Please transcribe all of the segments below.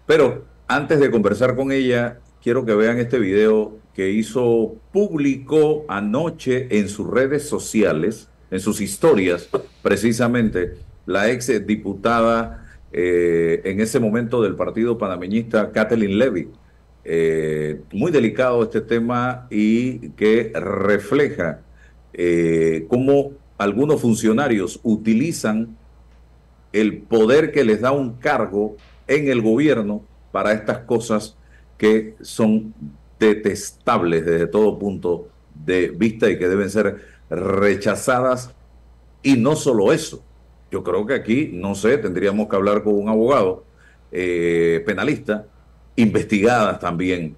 Pero antes de conversar con ella, quiero que vean este video que hizo público anoche en sus redes sociales, en sus historias, precisamente, la ex diputada en ese momento del partido panameñista, Kathleen Levy. Muy delicado este tema y que refleja cómo algunos funcionarios utilizan el poder que les da un cargo en el gobierno para estas cosas que son detestables desde todo punto de vista y que deben ser rechazadas. Y no solo eso, yo creo que aquí, no sé, tendríamos que hablar con un abogado penalista, investigadas también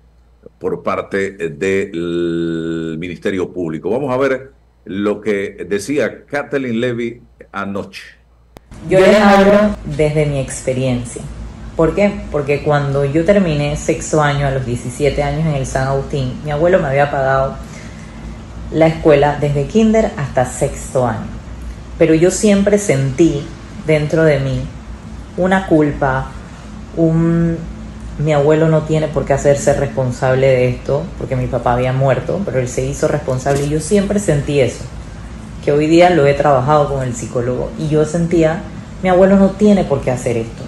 por parte del Ministerio Público. Vamos a ver lo que decía Kathleen Levy anoche. Yo les hablo desde mi experiencia. ¿Por qué? Porque cuando yo terminé sexto año a los 17 años en el San Agustín, mi abuelo me había pagado la escuela desde kinder hasta sexto año. Pero yo siempre sentí dentro de mí una culpa, mi abuelo no tiene por qué hacerse responsable de esto, porque mi papá había muerto, pero él se hizo responsable y yo siempre sentí eso, que hoy día lo he trabajado con el psicólogo y yo sentía, mi abuelo no tiene por qué hacer esto.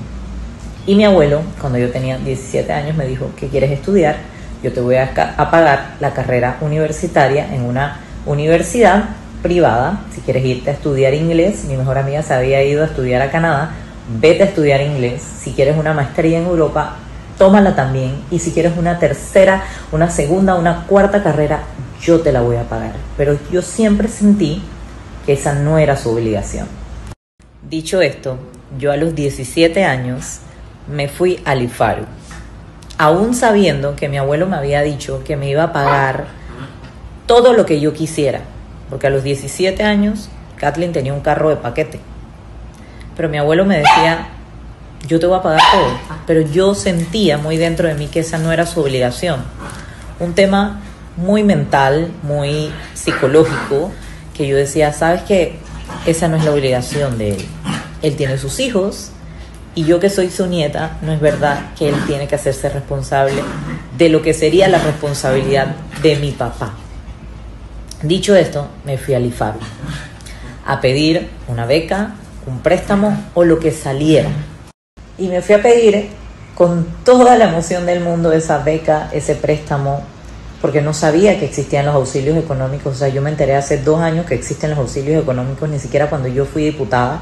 Y mi abuelo, cuando yo tenía 17 años, me dijo, ¿qué quieres estudiar? Yo te voy a pagar la carrera universitaria en una universidad privada. Si quieres irte a estudiar inglés, mi mejor amiga se había ido a estudiar a Canadá, vete a estudiar inglés. Si quieres una maestría en Europa, tómala también. Y si quieres una tercera, una segunda, una cuarta carrera, yo te la voy a pagar. Pero yo siempre sentí que esa no era su obligación. Dicho esto, yo a los 17 años me fui al IFARU, aún sabiendo que mi abuelo me había dicho que me iba a pagar todo lo que yo quisiera, porque a los 17 años Kathleen tenía un carro de paquete, pero mi abuelo me decía, yo te voy a pagar todo, pero yo sentía muy dentro de mí que esa no era su obligación. Un tema muy mental, muy psicológico, que yo decía, ¿sabes qué? Esa no es la obligación de él. Él tiene sus hijos y yo que soy su nieta, no es verdad que él tiene que hacerse responsable de lo que sería la responsabilidad de mi papá. Dicho esto, me fui al IFARU a pedir una beca, un préstamo o lo que saliera. Y me fui a pedir con toda la emoción del mundo esa beca, ese préstamo, porque no sabía que existían los auxilios económicos. O sea, yo me enteré hace 2 años que existen los auxilios económicos, ni siquiera cuando yo fui diputada.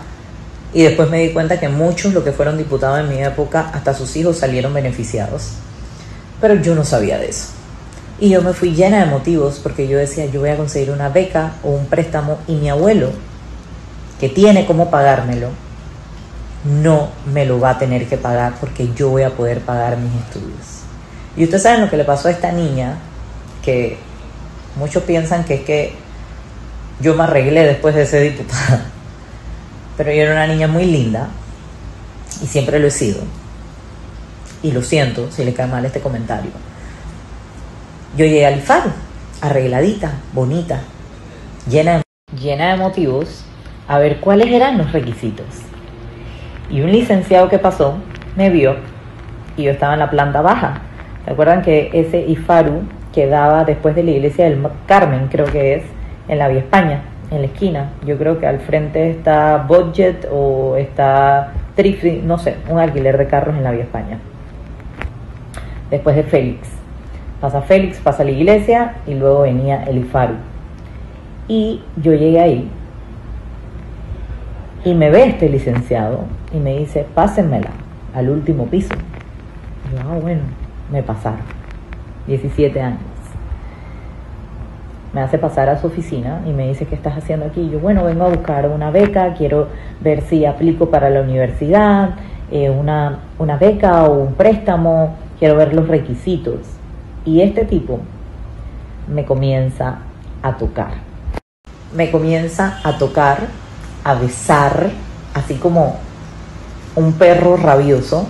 Y después me di cuenta que muchos, los que fueron diputados en mi época, hasta sus hijos salieron beneficiados. Pero yo no sabía de eso. Y yo me fui llena de motivos porque yo decía, yo voy a conseguir una beca o un préstamo y mi abuelo, que tiene cómo pagármelo, no me lo va a tener que pagar porque yo voy a poder pagar mis estudios. Y ustedes saben lo que le pasó a esta niña, que muchos piensan que es que yo me arreglé después de ser diputada, pero yo era una niña muy linda y siempre lo he sido, y lo siento si le cae mal este comentario. Yo llegué al IFARU arregladita, bonita, llena de motivos, a ver cuáles eran los requisitos. Y un licenciado que pasó me vio y yo estaba en la planta baja. ¿Se acuerdan que ese IFARU quedaba después de la iglesia del Carmen, creo que es, en la Vía España, en la esquina? Yo creo que al frente está Budget o está Trifri, no sé, un alquiler de carros en la Vía España. Después de Félix. Pasa Félix, pasa la iglesia y luego venía el IFARU. Y yo llegué ahí y me ve este licenciado y me dice, pásenmela al último piso. Y yo, bueno, me pasaron. 17 años. Me hace pasar a su oficina y me dice, ¿qué estás haciendo aquí? Y yo, bueno, vengo a buscar una beca, quiero ver si aplico para la universidad, una beca o un préstamo, quiero ver los requisitos. Y este tipo me comienza a tocar. Me comienza a tocar, a besar, así como un perro rabioso,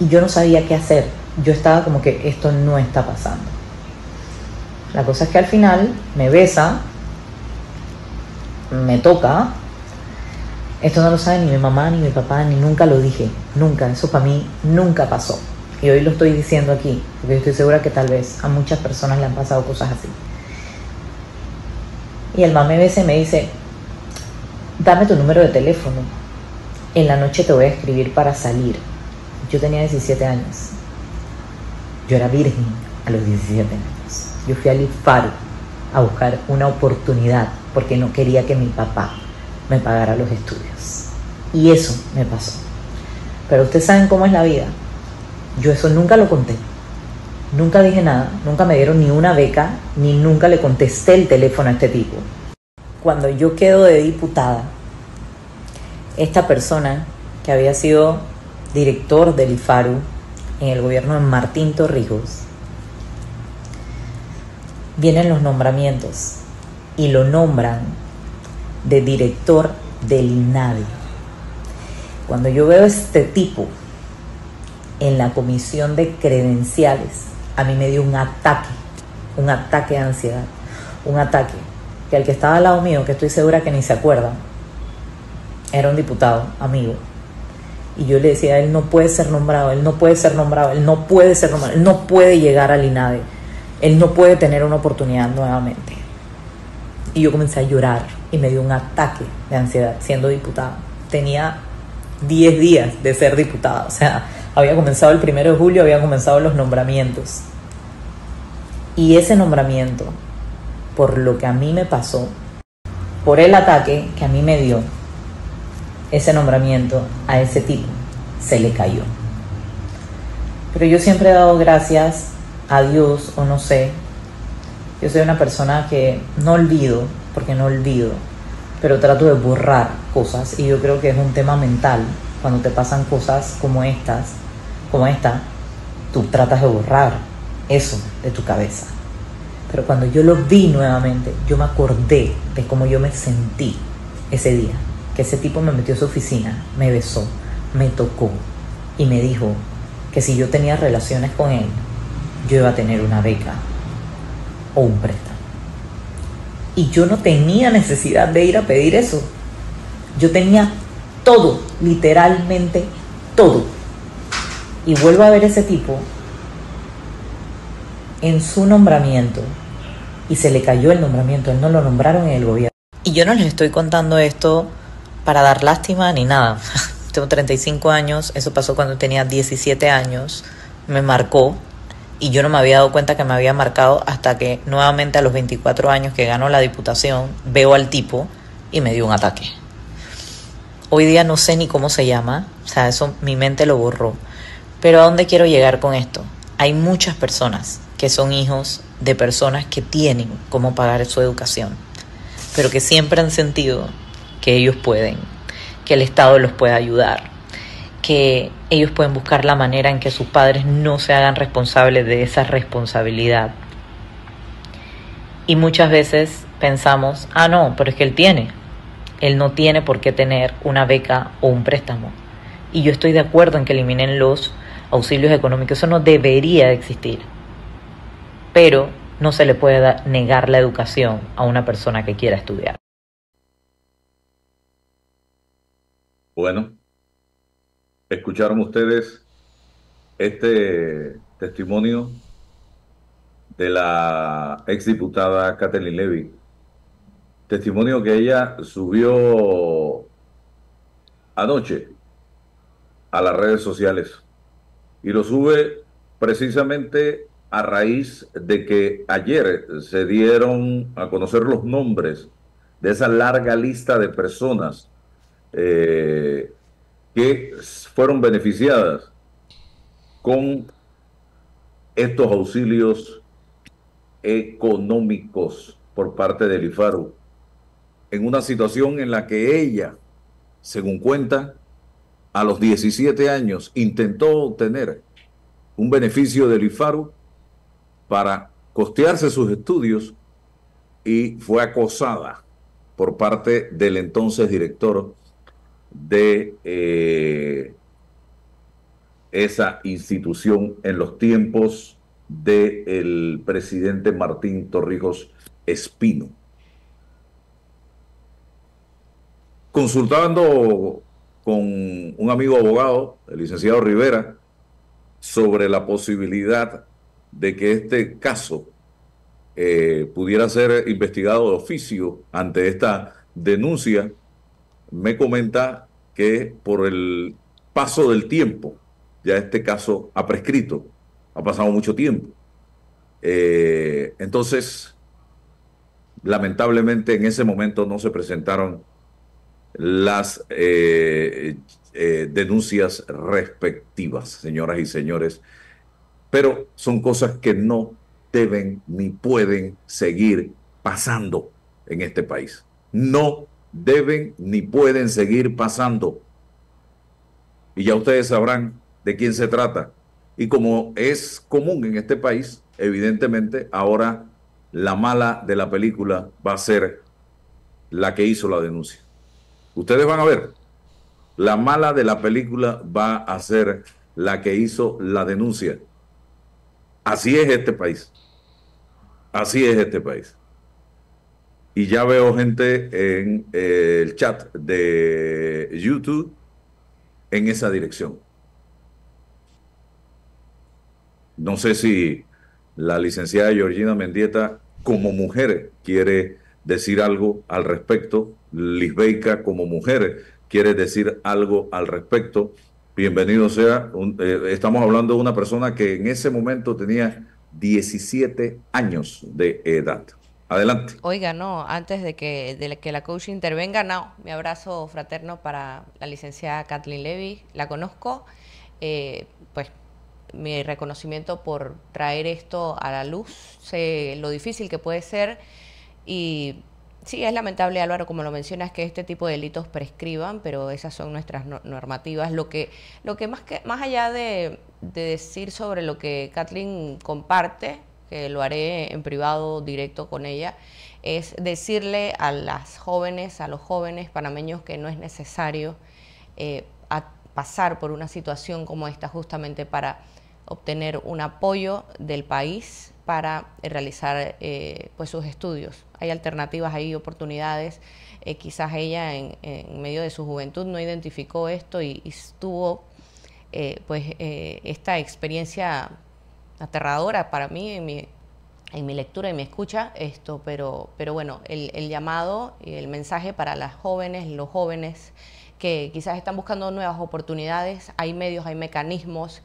y yo no sabía qué hacer. Yo estaba como que esto no está pasando. La cosa es que al final me besa, me toca. Esto no lo sabe ni mi mamá, ni mi papá, ni nunca lo dije. Nunca, eso para mí nunca pasó. Y hoy lo estoy diciendo aquí, porque estoy segura que tal vez a muchas personas le han pasado cosas así. Y el mame ese me dice, dame tu número de teléfono. En la noche te voy a escribir para salir. Yo tenía 17 años. Yo era virgen a los 17 años. Yo fui al IFARU a buscar una oportunidad porque no quería que mi papá me pagara los estudios. Y eso me pasó. Pero ustedes saben cómo es la vida. Yo eso nunca lo conté. Nunca dije nada. Nunca me dieron ni una beca, ni nunca le contesté el teléfono a este tipo. Cuando yo quedo de diputada, esta persona que había sido director del IFARU en el gobierno de Martín Torrijos, vienen los nombramientos y lo nombran de director del INADE. Cuando yo veo a este tipo en la comisión de credenciales, a mí me dio un ataque de ansiedad, un ataque que al que estaba al lado mío, que estoy segura que ni se acuerda, era un diputado, amigo. Y yo le decía, él no puede ser nombrado, él no puede ser nombrado, él no puede ser nombrado, él no puede llegar al INADE, él no puede tener una oportunidad nuevamente. Y yo comencé a llorar y me dio un ataque de ansiedad siendo diputada. Tenía 10 días de ser diputada, o sea, había comenzado el 1 de julio, había comenzado los nombramientos. Y ese nombramiento, por lo que a mí me pasó, por el ataque que a mí me dio, ese nombramiento a ese tipo se le cayó. Pero yo siempre he dado gracias a Dios, o no sé. Yo soy una persona que no olvido, porque no olvido, pero trato de borrar cosas, y yo creo que es un tema mental. Cuando te pasan cosas como esta, tú tratas de borrar eso de tu cabeza. Pero cuando yo lo vi nuevamente, yo me acordé de cómo yo me sentí ese día, que ese tipo me metió a su oficina, me besó, me tocó y me dijo que si yo tenía relaciones con él, yo iba a tener una beca o un préstamo. Y yo no tenía necesidad de ir a pedir eso. Yo tenía todo, literalmente todo. Y vuelvo a ver ese tipo en su nombramiento y se le cayó el nombramiento, él no lo nombraron en el gobierno. Y yo no les estoy contando esto para dar lástima ni nada. Tengo 35 años, eso pasó cuando tenía 17 años, me marcó y yo no me había dado cuenta que me había marcado hasta que nuevamente a los 24 años que ganó la diputación veo al tipo y me dio un ataque. Hoy día no sé ni cómo se llama, o sea, eso mi mente lo borró. Pero ¿a dónde quiero llegar con esto? Hay muchas personas que son hijos de personas que tienen cómo pagar su educación, pero que siempre han sentido que ellos pueden, que el Estado los puede ayudar, que ellos pueden buscar la manera en que sus padres no se hagan responsables de esa responsabilidad. Y muchas veces pensamos, no, pero es que él no tiene por qué tener una beca o un préstamo. Y yo estoy de acuerdo en que eliminen los auxilios económicos, eso no debería de existir. Pero no se le puede negar la educación a una persona que quiera estudiar. Bueno, escucharon ustedes este testimonio de la exdiputada Katherine Levy. Testimonio que ella subió anoche a las redes sociales y lo sube precisamente a raíz de que ayer se dieron a conocer los nombres de esa larga lista de personas que fueron beneficiadas con estos auxilios económicos por parte del IFARU, en una situación en la que ella, según cuenta, a los 17 años intentó obtener un beneficio del IFARU para costearse sus estudios y fue acosada por parte del entonces director de esa institución en los tiempos del presidente Martín Torrijos Espino. Consultando con un amigo abogado, el licenciado Rivera, sobre la posibilidad de que este caso pudiera ser investigado de oficio ante esta denuncia, me comenta que por el paso del tiempo, ya este caso ha prescrito, ha pasado mucho tiempo. Entonces, lamentablemente en ese momento no se presentaron las denuncias respectivas, señoras y señores, pero son cosas que no deben ni pueden seguir pasando en este país. No deben ni pueden seguir pasando. Y ya ustedes sabrán de quién se trata. Y como es común en este país, evidentemente ahora la mala de la película va a ser la que hizo la denuncia. Ustedes van a ver, la mala de la película va a ser la que hizo la denuncia. Así es este país. Así es este país. Y ya veo gente en el chat de YouTube en esa dirección. No sé si la licenciada Georgina Mendieta, como mujer, quiere decir algo al respecto. Lisbeica, como mujer, quiere decir algo al respecto. Bienvenido sea. Estamos hablando de una persona que en ese momento tenía 17 años de edad. Adelante. Oiga, no, antes de que la coach intervenga, no, mi abrazo fraterno para la licenciada Kathleen Levy, la conozco, pues mi reconocimiento por traer esto a la luz, sé lo difícil que puede ser y sí, es lamentable, Álvaro, como lo mencionas, que este tipo de delitos prescriban, pero esas son nuestras normativas. Más allá de decir sobre lo que Kathleen comparte, que lo haré en privado directo con ella, es decirle a las jóvenes, a los jóvenes panameños que no es necesario pasar por una situación como esta justamente para obtener un apoyo del país para realizar pues sus estudios. Hay alternativas, hay oportunidades. Quizás ella en medio de su juventud no identificó esto y tuvo esta experiencia aterradora para mí en mi lectura y mi escucha, pero bueno, el llamado y el mensaje para las jóvenes, los jóvenes que quizás están buscando nuevas oportunidades, hay medios, hay mecanismos,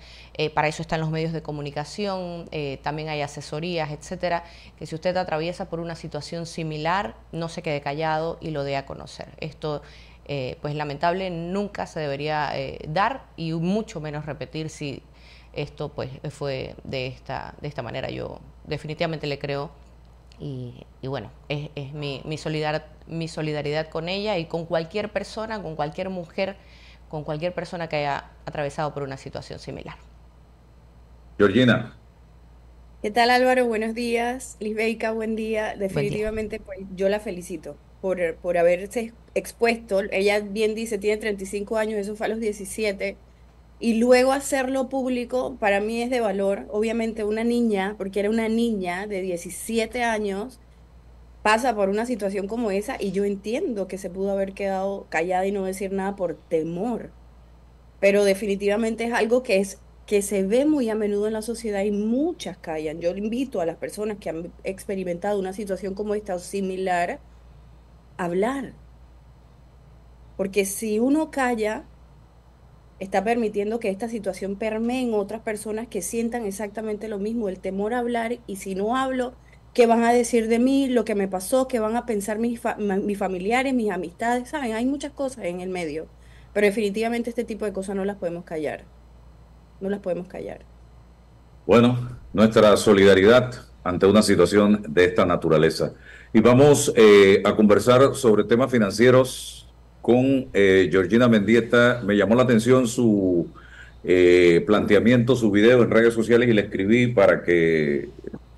para eso están los medios de comunicación, también hay asesorías, etcétera, que si usted atraviesa por una situación similar, no se quede callado y lo dé a conocer. Esto, pues lamentable, nunca se debería dar y mucho menos repetir si esto pues fue de esta manera. Yo definitivamente le creo y bueno, es mi solidaridad con ella y con cualquier persona, con cualquier mujer, con cualquier persona que haya atravesado por una situación similar. Georgina. ¿Qué tal, Álvaro? Buenos días. Lisbeica, buen día. Buen día. Definitivamente, pues yo la felicito por haberse expuesto. Ella bien dice, tiene 35 años, eso fue a los 17. Y luego hacerlo público para mí es de valor. Obviamente una niña, porque era una niña de 17 años, pasa por una situación como esa y yo entiendo que se pudo haber quedado callada y no decir nada por temor, pero definitivamente es algo que se ve muy a menudo en la sociedad y muchas callan. Yo invito a las personas que han experimentado una situación como esta o similar a hablar, porque si uno calla, está permitiendo que esta situación permee en otras personas que sientan exactamente lo mismo, el temor a hablar, y si no hablo, ¿qué van a decir de mí, lo que me pasó, qué van a pensar mis familiares, mis amistades? ¿Saben? Hay muchas cosas en el medio, pero definitivamente este tipo de cosas no las podemos callar, no las podemos callar. Bueno, nuestra solidaridad ante una situación de esta naturaleza. Y vamos a conversar sobre temas financieros con Georgina Mendieta. Me llamó la atención su planteamiento, su video en redes sociales y le escribí para que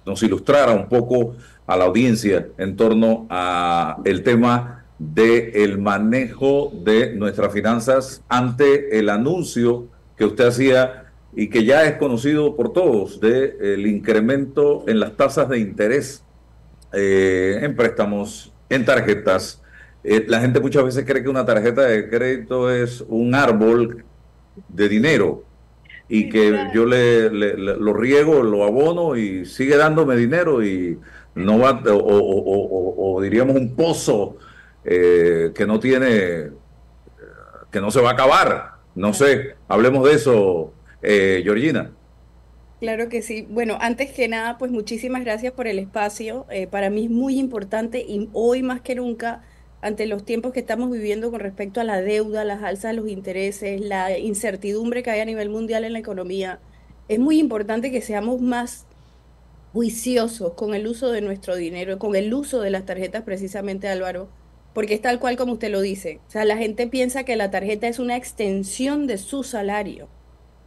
nos ilustrara un poco a la audiencia en torno a el tema del manejo de nuestras finanzas ante el anuncio que usted hacía y que ya es conocido por todos del incremento en las tasas de interés en préstamos, en tarjetas. La gente muchas veces cree que una tarjeta de crédito es un árbol de dinero y que yo lo riego, lo abono y sigue dándome dinero y no va, o diríamos un pozo que no tiene, que no se va a acabar. No Claro. sé, hablemos de eso, Georgina. Claro que sí. Bueno, antes que nada, pues muchísimas gracias por el espacio. Para mí es muy importante y hoy más que nunca, ante los tiempos que estamos viviendo con respecto a la deuda, las alzas de los intereses, la incertidumbre que hay a nivel mundial en la economía, es muy importante que seamos más juiciosos con el uso de nuestro dinero, con el uso de las tarjetas precisamente, Álvaro, porque es tal cual como usted lo dice. O sea, la gente piensa que la tarjeta es una extensión de su salario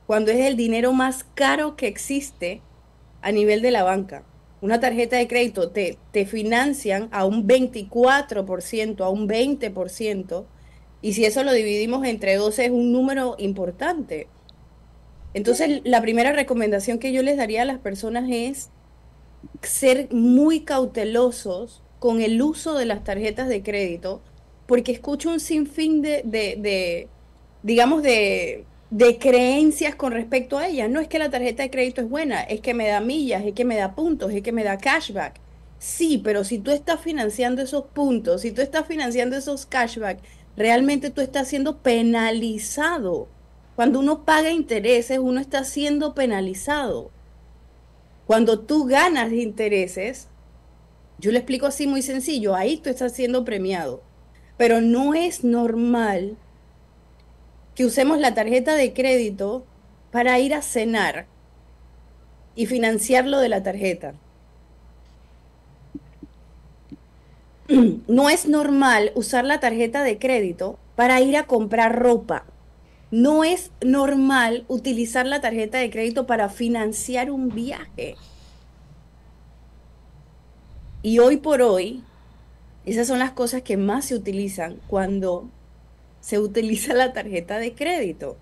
cuando es el dinero más caro que existe a nivel de la banca. Una tarjeta de crédito te financian a un 24%, a un 20%, y si eso lo dividimos entre 12 es un número importante. Entonces, la primera recomendación que yo les daría a las personas es ser muy cautelosos con el uso de las tarjetas de crédito, porque escucho un sinfín digamos, de creencias con respecto a ellas. No es que la tarjeta de crédito es buena, es que me da millas, es que me da puntos, es que me da cashback. Sí, pero si tú estás financiando esos puntos, si tú estás financiando esos cashback, realmente tú estás siendo penalizado. Cuando uno paga intereses, uno está siendo penalizado. Cuando tú ganas intereses, yo le explico así muy sencillo, ahí tú estás siendo premiado. Pero no es normal que usemos la tarjeta de crédito para ir a cenar y financiarlo de la tarjeta. No es normal usar la tarjeta de crédito para ir a comprar ropa. No es normal utilizar la tarjeta de crédito para financiar un viaje. Y hoy por hoy, esas son las cosas que más se utilizan cuando se utiliza la tarjeta de crédito.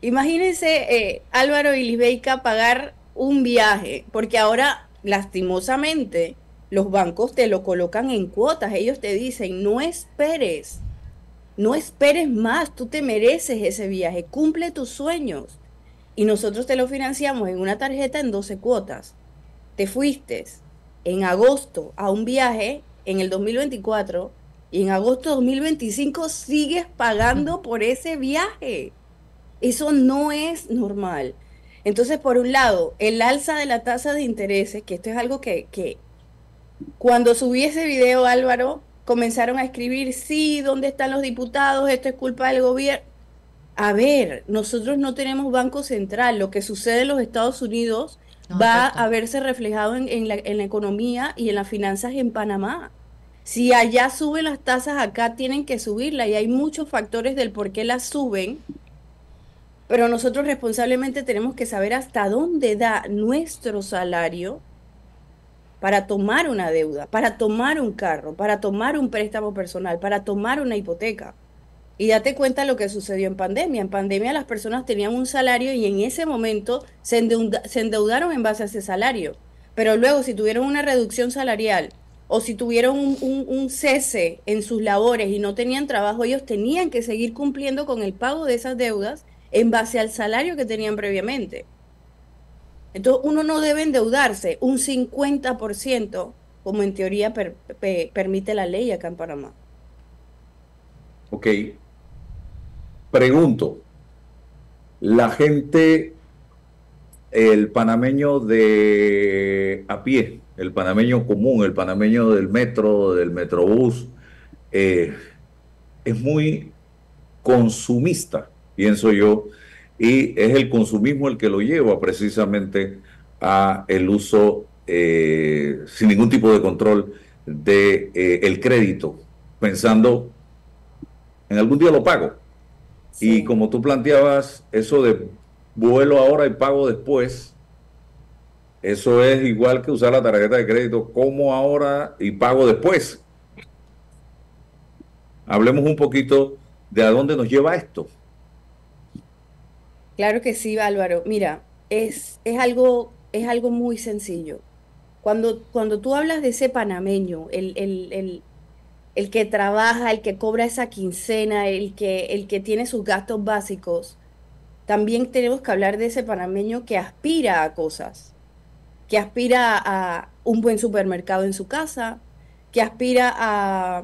Imagínense, Álvaro y Libeika pagar un viaje, porque ahora, lastimosamente, los bancos te lo colocan en cuotas. Ellos te dicen, no esperes, no esperes más, tú te mereces ese viaje, cumple tus sueños. Y nosotros te lo financiamos en una tarjeta en 12 cuotas. Te fuiste en agosto a un viaje en el 2024 y en agosto de 2025 sigues pagando por ese viaje. Eso no es normal. Entonces, por un lado, el alza de la tasa de intereses, que esto es algo que cuando subí ese video, Álvaro, comenzaron a escribir, sí, ¿dónde están los diputados? Esto es culpa del gobierno. A ver, nosotros no tenemos banco central. Lo que sucede en los Estados Unidos No, va exacto. a verse reflejado en la economía y en las finanzas en Panamá. Si allá suben las tasas, acá tienen que subirla y hay muchos factores del por qué las suben, pero nosotros responsablemente tenemos que saber hasta dónde da nuestro salario para tomar una deuda, para tomar un carro, para tomar un préstamo personal, para tomar una hipoteca. Y date cuenta lo que sucedió en pandemia. En pandemia las personas tenían un salario y en ese momento se endeudaron en base a ese salario. Pero luego si tuvieron una reducción salarial o si tuvieron un cese en sus labores y no tenían trabajo, ellos tenían que seguir cumpliendo con el pago de esas deudas en base al salario que tenían previamente. Entonces uno no debe endeudarse un 50% como en teoría permite la ley acá en Panamá. Ok, pregunto, la gente, el panameño de a pie, el panameño común, el panameño del metro, del metrobús, eh, es muy consumista, pienso yo, y es el consumismo el que lo lleva precisamente a el uso sin ningún tipo de control de el crédito, pensando en algún día lo pago. Y Sí. como tú planteabas, eso de vuelo ahora y pago después, eso es igual que usar la tarjeta de crédito como ahora y pago después. Hablemos un poquito de a dónde nos lleva esto. Claro que sí, Álvaro. Mira, es algo muy sencillo. Cuando tú hablas de ese panameño, el que trabaja, el que cobra esa quincena, el que tiene sus gastos básicos, también tenemos que hablar de ese panameño que aspira a cosas, que aspira a un buen supermercado en su casa, que aspira a,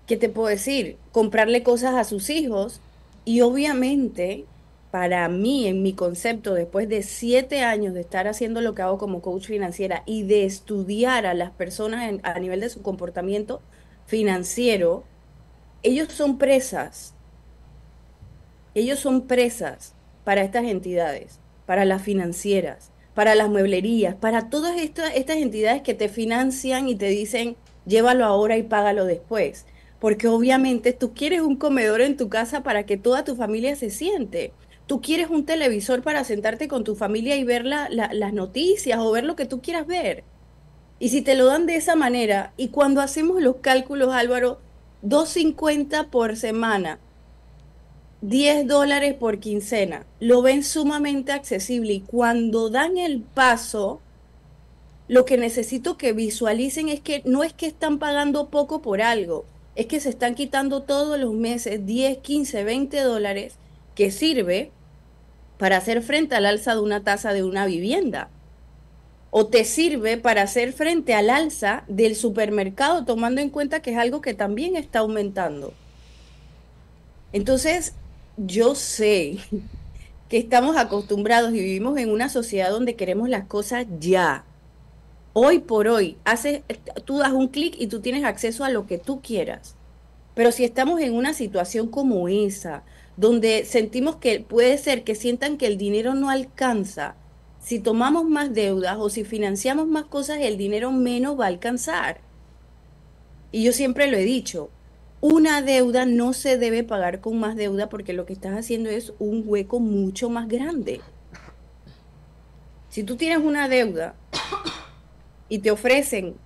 ¿qué te puedo decir? Comprarle cosas a sus hijos. Y obviamente, para mí, en mi concepto, después de 7 años de estar haciendo lo que hago como coach financiera y de estudiar a las personas a nivel de su comportamiento financiero, ellos son presas. Ellos son presas para estas entidades, para las financieras, para las mueblerías, para todas estas entidades que te financian y te dicen, llévalo ahora y págalo después. Porque obviamente tú quieres un comedor en tu casa para que toda tu familia se siente. Tú quieres un televisor para sentarte con tu familia y ver las noticias o ver lo que tú quieras ver. Y si te lo dan de esa manera, y cuando hacemos los cálculos, Álvaro, 2.50 por semana, $10 por quincena, lo ven sumamente accesible y cuando dan el paso, lo que necesito que visualicen es que no es que están pagando poco por algo, es que se están quitando todos los meses 10, 15, $20 que sirve para hacer frente al alza de una tasa de una vivienda. O te sirve para hacer frente al alza del supermercado, tomando en cuenta que es algo que también está aumentando. Entonces, yo sé que estamos acostumbrados y vivimos en una sociedad donde queremos las cosas ya. Hoy por hoy, tú das un clic y tú tienes acceso a lo que tú quieras. Pero si estamos en una situación como esa, donde sentimos que puede ser que sientan que el dinero no alcanza, si tomamos más deudas o si financiamos más cosas, el dinero menos va a alcanzar. Y yo siempre lo he dicho, una deuda no se debe pagar con más deuda porque lo que estás haciendo es un hueco mucho más grande. Si tú tienes una deuda y te ofrecen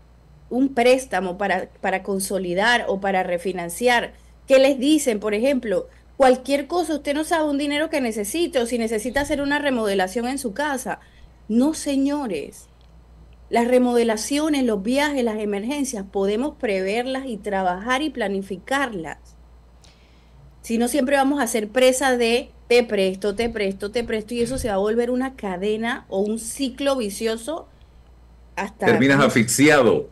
un préstamo para consolidar o para refinanciar, ¿qué les dicen? Por ejemplo, cualquier cosa, usted no sabe un dinero que necesite o si necesita hacer una remodelación en su casa. No, señores. Las remodelaciones, los viajes, las emergencias, podemos preverlas y trabajar y planificarlas. Si no, siempre vamos a ser presa de te presto, te presto, te presto, y eso se va a volver una cadena o un ciclo vicioso hasta, Terminas asfixiado.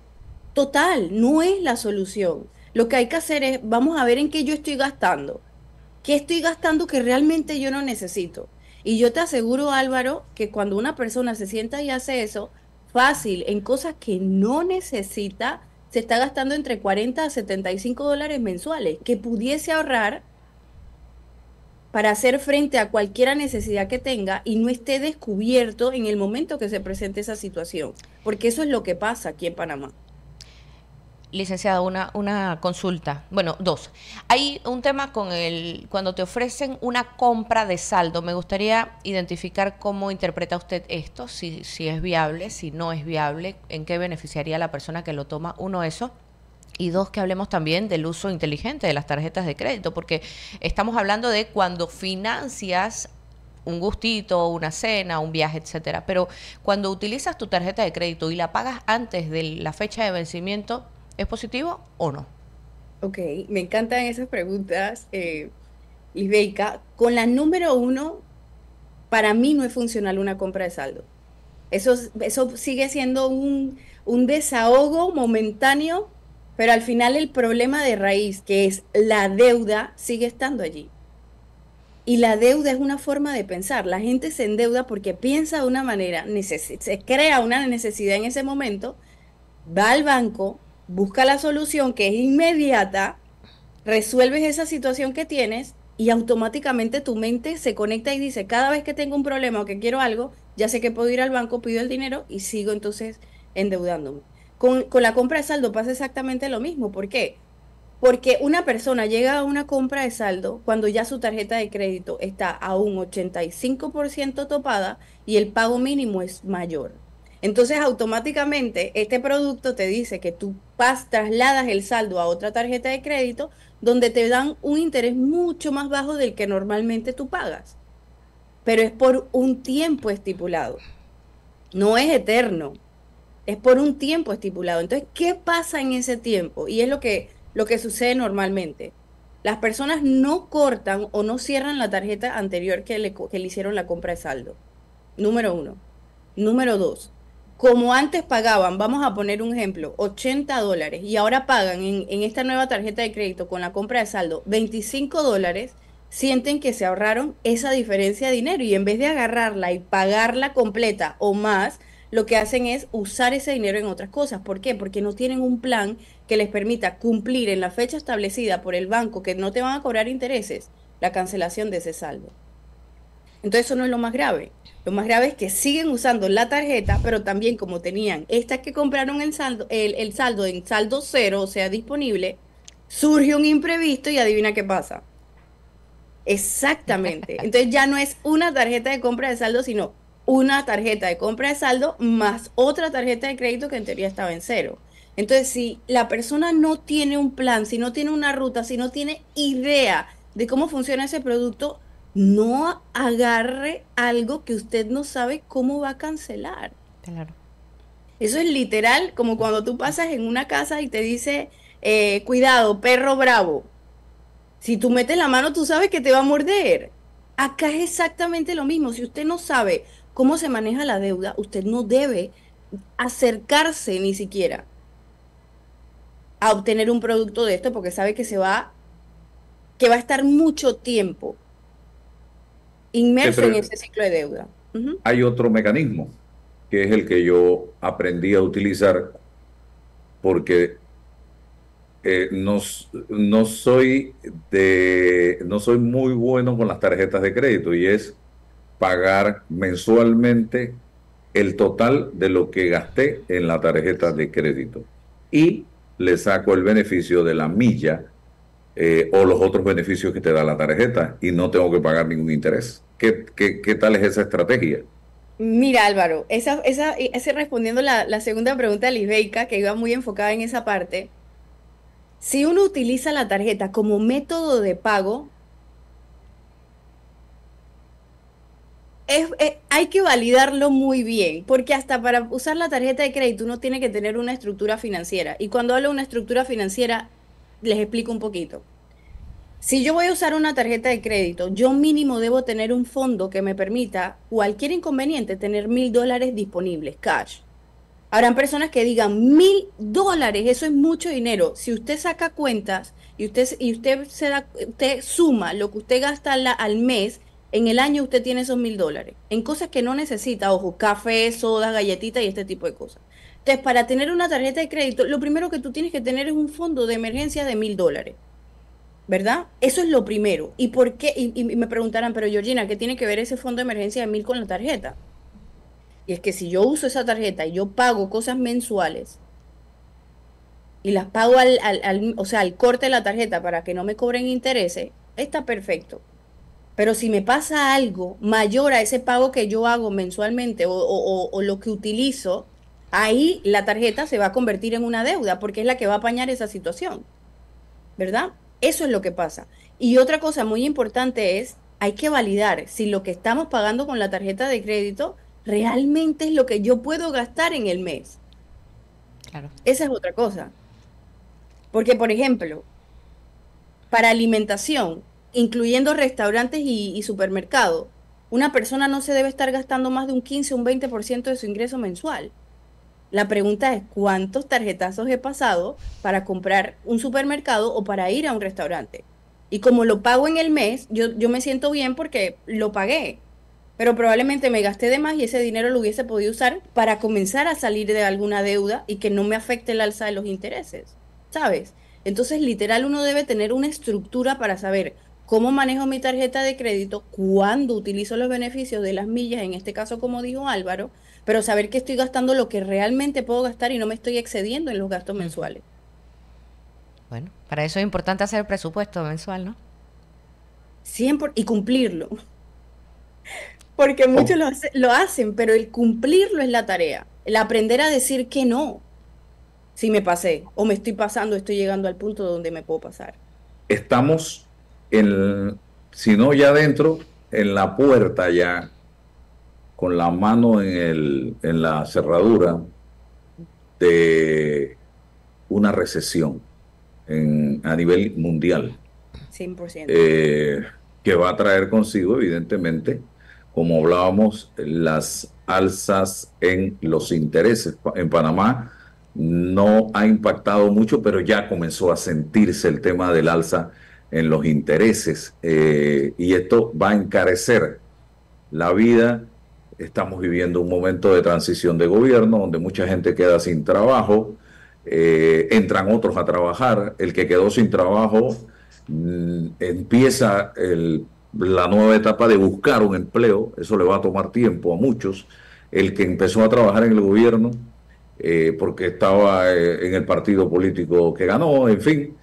total, no es la solución. Lo que hay que hacer es, vamos a ver en qué yo estoy gastando. ¿Qué estoy gastando que realmente yo no necesito? Y yo te aseguro, Álvaro, que cuando una persona se sienta y hace eso, fácil, en cosas que no necesita, se está gastando entre 40 a $75 mensuales, que pudiese ahorrar para hacer frente a cualquier necesidad que tenga y no esté descubierto en el momento que se presente esa situación, porque eso es lo que pasa aquí en Panamá. Licenciada, una consulta. Bueno, dos. Hay un tema con cuando te ofrecen una compra de saldo. Me gustaría identificar cómo interpreta usted esto, si es viable, si no es viable, en qué beneficiaría a la persona que lo toma. Uno, eso. Y dos, que hablemos también del uso inteligente de las tarjetas de crédito, porque estamos hablando de cuando financias un gustito, una cena, un viaje, etcétera. Pero cuando utilizas tu tarjeta de crédito y la pagas antes de la fecha de vencimiento, ¿es positivo o no? Ok, me encantan esas preguntas, Lisbeica. Con la número uno, para mí no es funcional una compra de saldo. Eso sigue siendo un desahogo momentáneo, pero al final el problema de raíz, que es la deuda, sigue estando allí. Y la deuda es una forma de pensar. La gente se endeuda porque piensa de una manera, se crea una necesidad en ese momento, va al banco, busca la solución que es inmediata, resuelves esa situación que tienes y automáticamente tu mente se conecta y dice, cada vez que tengo un problema o que quiero algo, ya sé que puedo ir al banco, pido el dinero y sigo entonces endeudándome. Con la compra de saldo pasa exactamente lo mismo. ¿Por qué? Porque una persona llega a una compra de saldo cuando ya su tarjeta de crédito está a un 85% topada y el pago mínimo es mayor. Entonces, automáticamente, este producto te dice que tú trasladas el saldo a otra tarjeta de crédito donde te dan un interés mucho más bajo del que normalmente tú pagas. Pero es por un tiempo estipulado. No es eterno. Es por un tiempo estipulado. Entonces, ¿qué pasa en ese tiempo? Y es lo que sucede normalmente. Las personas no cortan o no cierran la tarjeta anterior que le hicieron la compra de saldo. Número uno. Número dos, como antes pagaban, vamos a poner un ejemplo, $80 y ahora pagan en esta nueva tarjeta de crédito con la compra de saldo $25, sienten que se ahorraron esa diferencia de dinero y en vez de agarrarla y pagarla completa o más, lo que hacen es usar ese dinero en otras cosas. ¿Por qué? Porque no tienen un plan que les permita cumplir en la fecha establecida por el banco, que no te van a cobrar intereses, la cancelación de ese saldo. Entonces eso no es lo más grave. Lo más grave es que siguen usando la tarjeta, pero también como tenían estas que compraron el saldo en saldo cero, o sea, disponible, surge un imprevisto y adivina qué pasa. Exactamente. Entonces ya no es una tarjeta de compra de saldo, sino una tarjeta de compra de saldo más otra tarjeta de crédito que en teoría estaba en cero. Entonces, si la persona no tiene un plan, si no tiene una ruta, si no tiene idea de cómo funciona ese producto, no agarre algo que usted no sabe cómo va a cancelar. Claro. Eso es literal como cuando tú pasas en una casa y te dice, cuidado, perro bravo. Si tú metes la mano, tú sabes que te va a morder. Acá es exactamente lo mismo. Si usted no sabe cómo se maneja la deuda, usted no debe acercarse ni siquiera a obtener un producto de esto porque sabe que va a estar mucho tiempo inmerso en Pero ese ciclo de deuda. Ujú. hay otro mecanismo, que es el que yo aprendí a utilizar porque no soy muy bueno con las tarjetas de crédito y es pagar mensualmente el total de lo que gasté en la tarjeta de crédito y le saco el beneficio de la milla o los otros beneficios que te da la tarjeta y no tengo que pagar ningún interés. ¿Qué tal es esa estrategia? Mira, Álvaro, ese respondiendo la segunda pregunta de Lisbeica, que iba muy enfocada en esa parte, si uno utiliza la tarjeta como método de pago, hay que validarlo muy bien, porque hasta para usar la tarjeta de crédito uno tiene que tener una estructura financiera. Y cuando hablo de una estructura financiera, les explico un poquito. Si yo voy a usar una tarjeta de crédito, yo mínimo debo tener un fondo que me permita cualquier inconveniente tener $1.000 disponibles, cash. Habrán personas que digan $1.000, eso es mucho dinero. Si usted saca cuentas y usted usted suma lo que usted gasta al mes, en el año usted tiene esos $1.000 en cosas que no necesita, ojo, café, sodas, galletitas y este tipo de cosas. Entonces, para tener una tarjeta de crédito, lo primero que tú tienes que tener es un fondo de emergencia de $1.000. ¿Verdad? Eso es lo primero. ¿Y por qué? Y me preguntarán, pero Georgina, ¿qué tiene que ver ese fondo de emergencia de 1.000 con la tarjeta? Y es que si yo uso esa tarjeta y yo pago cosas mensuales y las pago o sea, al corte de la tarjeta para que no me cobren intereses, está perfecto. Pero si me pasa algo mayor a ese pago que yo hago mensualmente o lo que utilizo, ahí la tarjeta se va a convertir en una deuda porque es la que va a apañar esa situación. ¿Verdad? Eso es lo que pasa. Y otra cosa muy importante es, hay que validar si lo que estamos pagando con la tarjeta de crédito realmente es lo que yo puedo gastar en el mes. Claro. Esa es otra cosa. Porque, por ejemplo, para alimentación, incluyendo restaurantes y supermercados, una persona no se debe estar gastando más de un 15 o un 20% de su ingreso mensual. La pregunta es, ¿cuántos tarjetazos he pasado para comprar un supermercado o para ir a un restaurante? Y como lo pago en el mes, yo me siento bien porque lo pagué, pero probablemente me gasté de más y ese dinero lo hubiese podido usar para comenzar a salir de alguna deuda y que no me afecte el alza de los intereses, ¿sabes? Entonces, literal, uno debe tener una estructura para saber cómo manejo mi tarjeta de crédito, cuándo utilizo los beneficios de las millas, en este caso, como dijo Álvaro, pero saber que estoy gastando lo que realmente puedo gastar y no me estoy excediendo en los gastos mensuales. Bueno, para eso es importante hacer el presupuesto mensual, ¿no? Siempre, y cumplirlo, porque muchos O- lo hacen, pero el cumplirlo es la tarea, el aprender a decir que no, si me pasé o me estoy pasando, estoy llegando al punto donde me puedo pasar. Estamos si no ya adentro, en la puerta ya, con la mano en la cerradura de una recesión a nivel mundial. 100%. eh, que va a traer consigo, evidentemente, como hablábamos, las alzas en los intereses. En Panamá no ha impactado mucho, pero ya comenzó a sentirse el tema del alza en los intereses, y esto va a encarecer la vida. Estamos viviendo un momento de transición de gobierno donde mucha gente queda sin trabajo, entran otros a trabajar, el que quedó sin trabajo empieza la nueva etapa de buscar un empleo, eso le va a tomar tiempo a muchos. El que empezó a trabajar en el gobierno porque estaba en el partido político que ganó, en fin,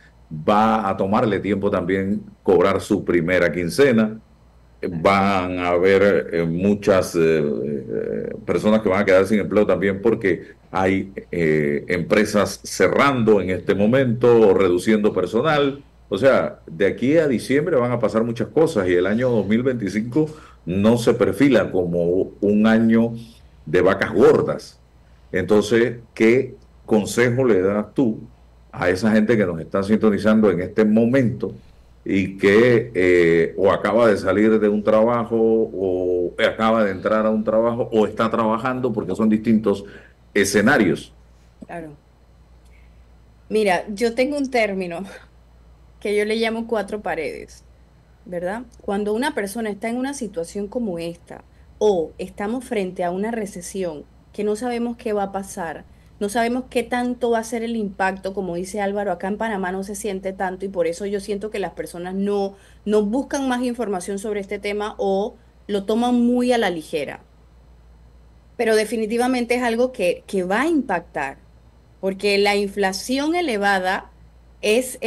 va a tomarle tiempo también cobrar su primera quincena. Van a haber muchas personas que van a quedar sin empleo también porque hay empresas cerrando en este momento o reduciendo personal. O sea, de aquí a diciembre van a pasar muchas cosas y el año 2025 no se perfila como un año de vacas gordas. Entonces, ¿qué consejo le das tú a esa gente que nos está sintonizando en este momento y que o acaba de salir de un trabajo o acaba de entrar a un trabajo o está trabajando, porque son distintos escenarios? Claro. Mira, yo tengo un término que yo le llamo cuatro paredes, ¿verdad? Cuando una persona está en una situación como esta o estamos frente a una recesión que no sabemos qué va a pasar, no sabemos qué tanto va a ser el impacto, como dice Álvaro, acá en Panamá no se siente tanto y por eso yo siento que las personas no buscan más información sobre este tema o lo toman muy a la ligera. Pero definitivamente es algo que va a impactar, porque la inflación elevada es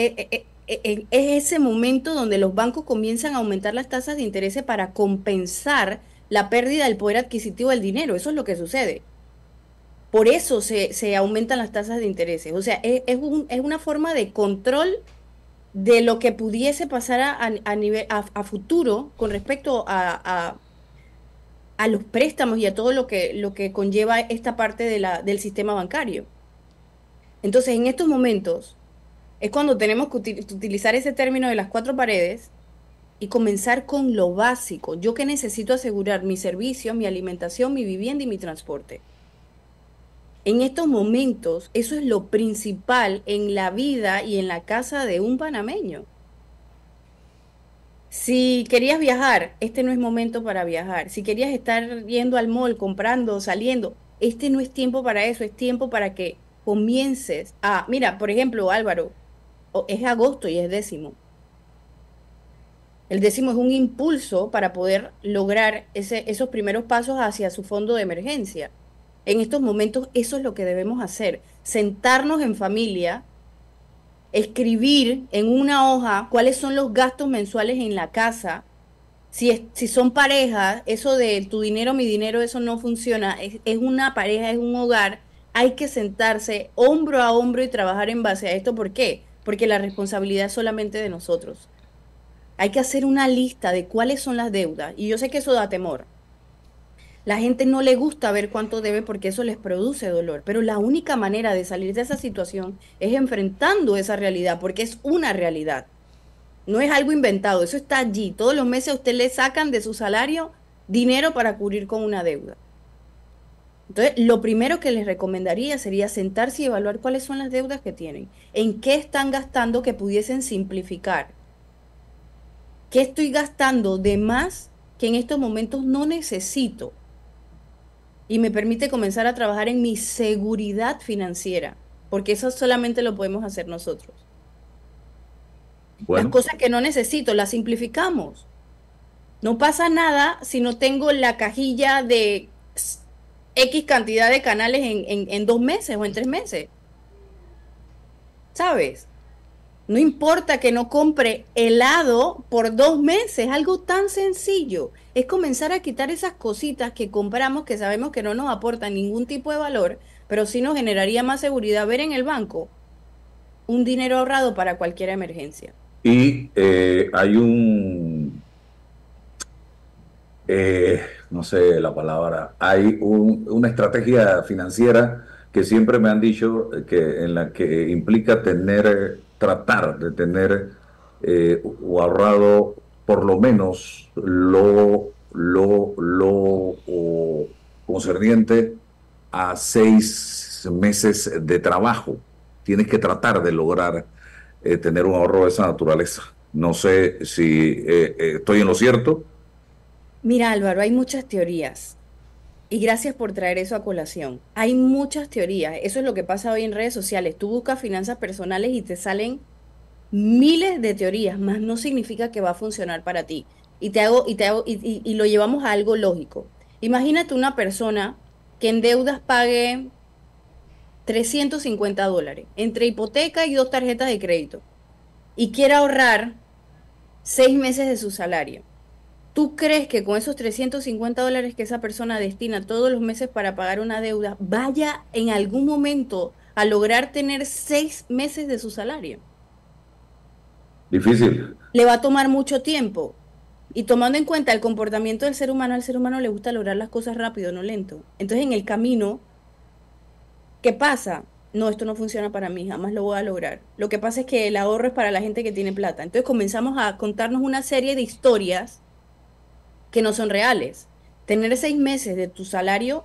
ese momento donde los bancos comienzan a aumentar las tasas de interés para compensar la pérdida del poder adquisitivo del dinero. Eso es lo que sucede. Por eso se aumentan las tasas de interés. O sea, es una forma de control de lo que pudiese pasar a nivel, a futuro con respecto a los préstamos y a todo lo que conlleva esta parte de del sistema bancario. Entonces, en estos momentos es cuando tenemos que utilizar ese término de las cuatro paredes y comenzar con lo básico. Yo que necesito asegurar mis servicios, mi alimentación, mi vivienda y mi transporte. En estos momentos, eso es lo principal en la vida y en la casa de un panameño. Si querías viajar, este no es momento para viajar. Si querías estar yendo al mall, comprando, saliendo, este no es tiempo para eso, es tiempo para que comiences a, mira, por ejemplo, Álvaro, es agosto y es décimo. El décimo es un impulso para poder lograr esos primeros pasos hacia su fondo de emergencia. En estos momentos eso es lo que debemos hacer, sentarnos en familia, escribir en una hoja cuáles son los gastos mensuales en la casa. Si son parejas, eso de tu dinero, mi dinero, eso no funciona. Es una pareja, es un hogar. Hay que sentarse hombro a hombro y trabajar en base a esto. ¿Por qué? Porque la responsabilidad es solamente de nosotros. Hay que hacer una lista de cuáles son las deudas. Y yo sé que eso da temor. La gente no le gusta ver cuánto debe porque eso les produce dolor. Pero la única manera de salir de esa situación es enfrentando esa realidad, porque es una realidad. No es algo inventado, eso está allí. Todos los meses a usted le sacan de su salario dinero para cubrir con una deuda. Entonces, lo primero que les recomendaría sería sentarse y evaluar cuáles son las deudas que tienen, en qué están gastando que pudiesen simplificar, qué estoy gastando de más que en estos momentos no necesito y me permite comenzar a trabajar en mi seguridad financiera, porque eso solamente lo podemos hacer nosotros. Las Bueno, cosas que no necesito, las simplificamos. No pasa nada si no tengo la cajilla de X cantidad de canales en 2 meses o en 3 meses, ¿sabes? No importa que no compre helado por 2 meses, algo tan sencillo. Es comenzar a quitar esas cositas que compramos que sabemos que no nos aportan ningún tipo de valor, pero sí nos generaría más seguridad ver en el banco un dinero ahorrado para cualquier emergencia. y hay no sé la palabra, hay una estrategia financiera que siempre me han dicho que en la que implica tratar de tener o ahorrado por lo menos lo concerniente a 6 meses de trabajo. Tienes que tratar de lograr tener un ahorro de esa naturaleza. No sé si estoy en lo cierto. Mira, Álvaro, hay muchas teorías. Y gracias por traer eso a colación. Hay muchas teorías. Eso es lo que pasa hoy en redes sociales. Tú buscas finanzas personales y te salen miles de teorías, más no significa que va a funcionar para ti. Y lo llevamos a algo lógico. Imagínate una persona que en deudas pague $350 entre hipoteca y 2 tarjetas de crédito y quiera ahorrar 6 meses de su salario. ¿Tú crees que con esos $350 que esa persona destina todos los meses para pagar una deuda, vaya en algún momento a lograr tener 6 meses de su salario? Difícil. Le va a tomar mucho tiempo. Y tomando en cuenta el comportamiento del ser humano, al ser humano le gusta lograr las cosas rápido, no lento. Entonces, en el camino, ¿qué pasa? No, esto no funciona para mí, jamás lo voy a lograr. Lo que pasa es que el ahorro es para la gente que tiene plata. Entonces comenzamos a contarnos una serie de historias que no son reales. Tener 6 meses de tu salario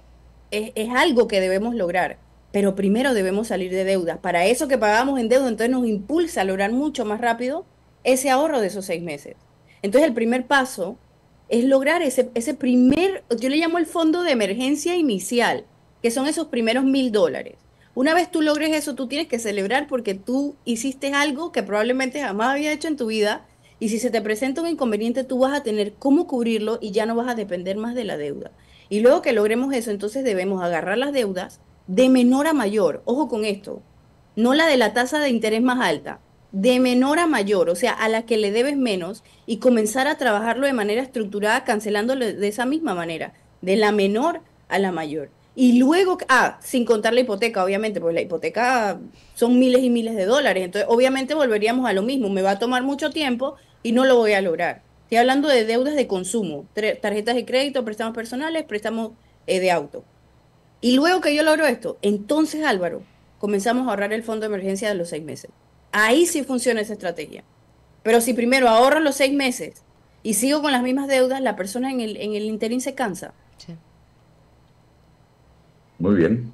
es algo que debemos lograr, pero primero debemos salir de deudas. Para eso que pagamos en deuda, entonces nos impulsa a lograr mucho más rápido ese ahorro de esos 6 meses. Entonces el primer paso es lograr ese primer, yo le llamo el fondo de emergencia inicial, que son esos primeros $1000. Una vez tú logres eso, tú tienes que celebrar porque tú hiciste algo que probablemente jamás había hecho en tu vida y si se te presenta un inconveniente, tú vas a tener cómo cubrirlo y ya no vas a depender más de la deuda. Y luego que logremos eso, entonces debemos agarrar las deudas de menor a mayor. Ojo con esto, no la de la tasa de interés más alta, de menor a mayor, o sea, a la que le debes menos y comenzar a trabajarlo de manera estructurada, cancelándolo de esa misma manera, de la menor a la mayor. Y luego, sin contar la hipoteca, obviamente, porque la hipoteca son miles y miles de dólares. Entonces, obviamente volveríamos a lo mismo. Me va a tomar mucho tiempo y no lo voy a lograr. Estoy hablando de deudas de consumo, tarjetas de crédito, préstamos personales, préstamos de auto. Y luego que yo logro esto, entonces Álvaro, comenzamos a ahorrar el fondo de emergencia de los 6 meses. Ahí sí funciona esa estrategia. Pero si primero ahorro los 6 meses y sigo con las mismas deudas, la persona en el interín se cansa. Sí. Muy bien,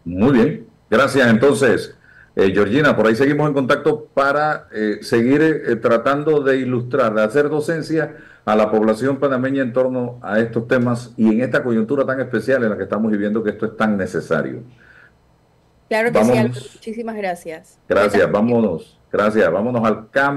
muy bien. Gracias entonces, Georgina. Por ahí seguimos en contacto para seguir tratando de ilustrar, de hacer docencia a la población panameña en torno a estos temas y en esta coyuntura tan especial en la que estamos viviendo que esto es tan necesario. Claro que sí, Álvaro. Vámonos, Muchísimas gracias. Cuenta gracias, conmigo. vámonos, gracias, vámonos al cambio.